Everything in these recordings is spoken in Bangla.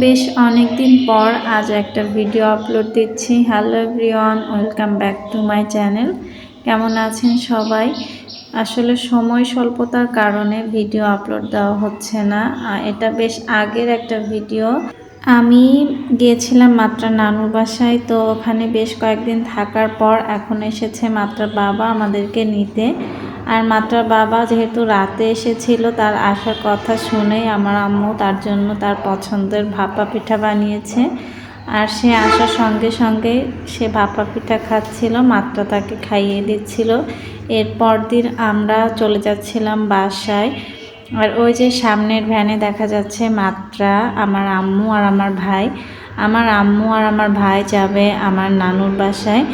বেশ অনেক দিন পর আজ একটা ভিডিও আপলোড দিচ্ছি। Hello everyone, welcome back to my channel. কেমন আছেন সবাই? আসলে সময় স্বল্পতার কারণে ভিডিও আপলোড দেওয়া হচ্ছে না। এটা বেশ আগের একটা ভিডিও। আমি গিয়েছিলাম মাত্রার নানুর বাসায়, তো ওখানে বেশ কয়েকদিন থাকার পর এখন এসেছে মাত্রার বাবা আমাদেরকে নিতে। আর মাত্রার বাবা যেহেতু রাতে এসেছিল, তার আসার কথা শুনেই আমার আম্মু তার জন্য তার পছন্দের ভাপা পিঠা বানিয়েছে। আর সে আসার সঙ্গে সঙ্গে সে ভাপা পিঠা খাচ্ছিল, মাত্রা তাকে খাইয়ে দিচ্ছিল। এরপর দিন আমরা চলে যাচ্ছিলাম বাসায়। আর ওই যে সামনের ভ্যানে দেখা যাচ্ছে মাত্রা, আমার আম্মু আর আমার ভাই। আমার আম্মু আর আমার ভাই যাবে আমার নানুর বাসায়,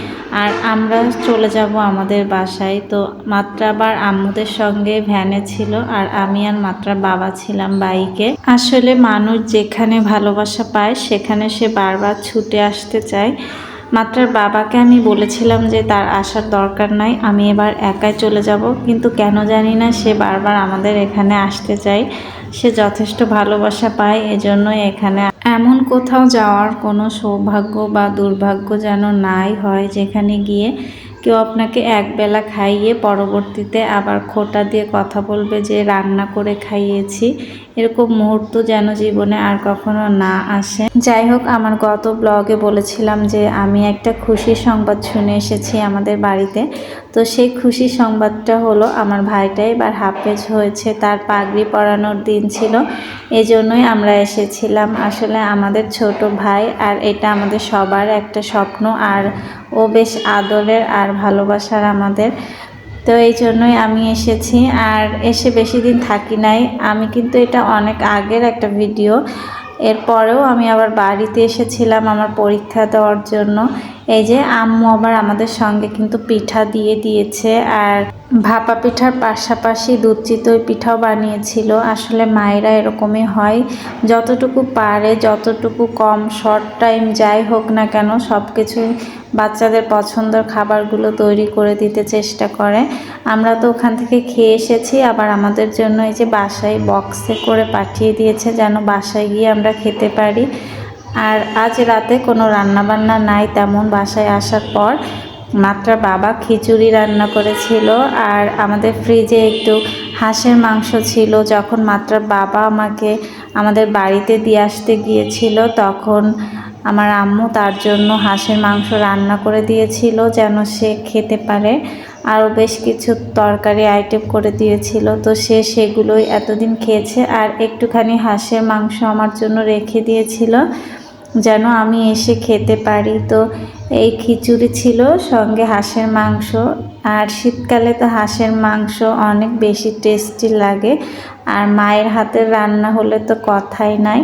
আর আমরা চলে যাব আমাদের বাসায়। তো মাত্রা আবার আম্মুদের সঙ্গে ভ্যানে ছিল, আর আমি আর মাত্রার বাবা ছিলাম বাইকে। আসলে মানুষ যেখানে ভালোবাসা পায় সেখানে সে বারবার ছুটে আসতে চায়। মাত্রার বাবাকে আমি বলেছিলাম যে তার আসার দরকার নাই, আমি এবার একাই চলে যাব, কিন্তু কেন জানি না সে বারবার আমাদের এখানে আসতে চায়। সে যথেষ্ট ভালোবাসা পায়, এজন্যই এখানে। এমন কোথাও যাওয়ার কোনো সৌভাগ্য বা দুর্ভাগ্য যেন নাই হয় যেখানে গিয়ে কেউ আপনাকে একবেলা খাইয়ে পরবর্তীতে আবার খোঁটা দিয়ে কথা বলবে যে রান্না করে খাইয়েছি। এরকম মুহূর্ত যেন জীবনে আর কখনো না আসে। যাই হোক, আমার গত ব্লগে বলেছিলাম যে আমি একটা খুশি সংবাদ শুনে এসেছি আমাদের বাড়িতে। তো সেই খুশি সংবাদটা হলো, আমার ভাইটা এবার হাফেজ হয়েছে, তার পাগড়ি পরানোর দিন ছিল। এজন্যই আমরা এসেছিলাম। আসলে আমাদের ছোট ভাই, আর এটা আমাদের সবার একটা স্বপ্ন, আর ও বেশ আদরের আর ভালোবাসার আমাদের। তো এই জন্যই আমি এসেছি। আর এসে বেশি দিন থাকি নাই আমি, কিন্তু এটা অনেক আগের একটা ভিডিও। এরপরেও আমি আবার বাড়িতে এসেছিলাম আমার পরীক্ষা দেওয়ার জন্য। এই যে আম্মু আবার আমাদের সঙ্গে কিন্তু পিঠা দিয়ে দিয়েছে, আর ভাপা পিঠার পাশাপাশি দুধ চিতই পিঠাও বানিয়েছিল। আসলে মায়েরা এরকমই হয়, যতটুকু পারে, যতটুকু কম শর্ট টাইম যাই হোক না কেন, সব কিছুই বাচ্চাদের পছন্দের খাবারগুলো তৈরি করে দিতে চেষ্টা করে। আমরা তো ওখান থেকে খেয়ে এসেছি, আবার আমাদের জন্য এই যে বাসায় বক্সে করে পাঠিয়ে দিয়েছে যেন বাসায় গিয়ে আমরা খেতে পারি। আর আজ রাতে কোনো রান্নাবান্না নাই তেমন। বাসায় আসার পর মাত্রা বাবা খিচুড়ি রান্না করেছিল, আর আমাদের ফ্রিজে একটু হাঁসের মাংস ছিল। যখন মাত্রার বাবা আমাকে আমাদের বাড়িতে দিয়ে আসতে গিয়েছিল, তখন আমার আম্মু তার জন্য হাঁসের মাংস রান্না করে দিয়েছিল যেন সে খেতে পারে। আরও বেশ কিছু তরকারি আইটেম করে দিয়েছিল, তো সে সেগুলোই এতদিন খেয়েছে। আর একটুখানি হাঁসের মাংস আমার জন্য রেখে দিয়েছিল যেন আমি এসে খেতে পারি। তো এই খিচুড়ি ছিল, সঙ্গে হাঁসের মাংস। আর শীতকালে তো হাঁসের মাংস অনেক বেশি টেস্টি লাগে, আর মায়ের হাতের রান্না হলে তো কথাই নাই।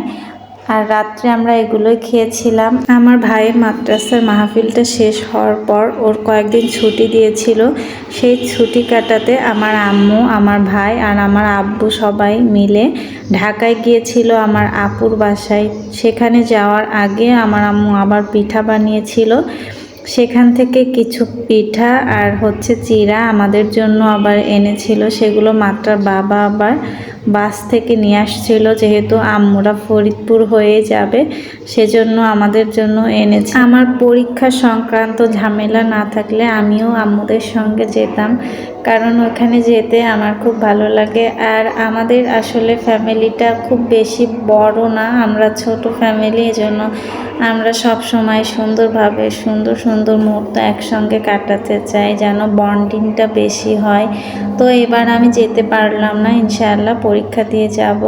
আর রাত্রে আমরা এগুলোই খেয়েছিলাম। আমার ভাইয়ের মাদ্রাসার মাহফিলটা শেষ হওয়ার পর ওর কয়েকদিন ছুটি দিয়েছিল। সেই ছুটি কাটাতে আমার আম্মু, আমার ভাই আর আমার আব্বু সবাই মিলে ঢাকায় গিয়েছিল আমার আপুর বাসায়। সেখানে যাওয়ার আগে আমার আম্মু আবার পিঠা বানিয়েছিল। সেখান থেকে কিছু পিঠা আর চিড়া আমাদের জন্য আবার এনেছিল। সেগুলো মাত্রার বাবা আবার বাস থেকে নিয়ে আসছিল, যেহেতু আম্মুরা ফরিদপুর হয়ে যাবে সেজন্য আমাদের জন্য এনেছে। আমার পরীক্ষা সংক্রান্ত ঝামেলা না থাকলে আমিও আম্মুদের সঙ্গে যেতাম, কারণ ওখানে যেতে আমার খুব ভালো লাগে। আর আমাদের আসলে ফ্যামিলিটা খুব বেশি বড় না, আমরা ছোট ফ্যামিলি, এজন্য আমরা সব সময় সুন্দরভাবে সুন্দর সুন্দর মুহূর্ত একসঙ্গে কাটাতে চাই, যেন বন্ডিংটা বেশি হয়। তো এবার আমি যেতে পারলাম না, ইনশাআল্লাহ পরীক্ষা দিয়ে যাব।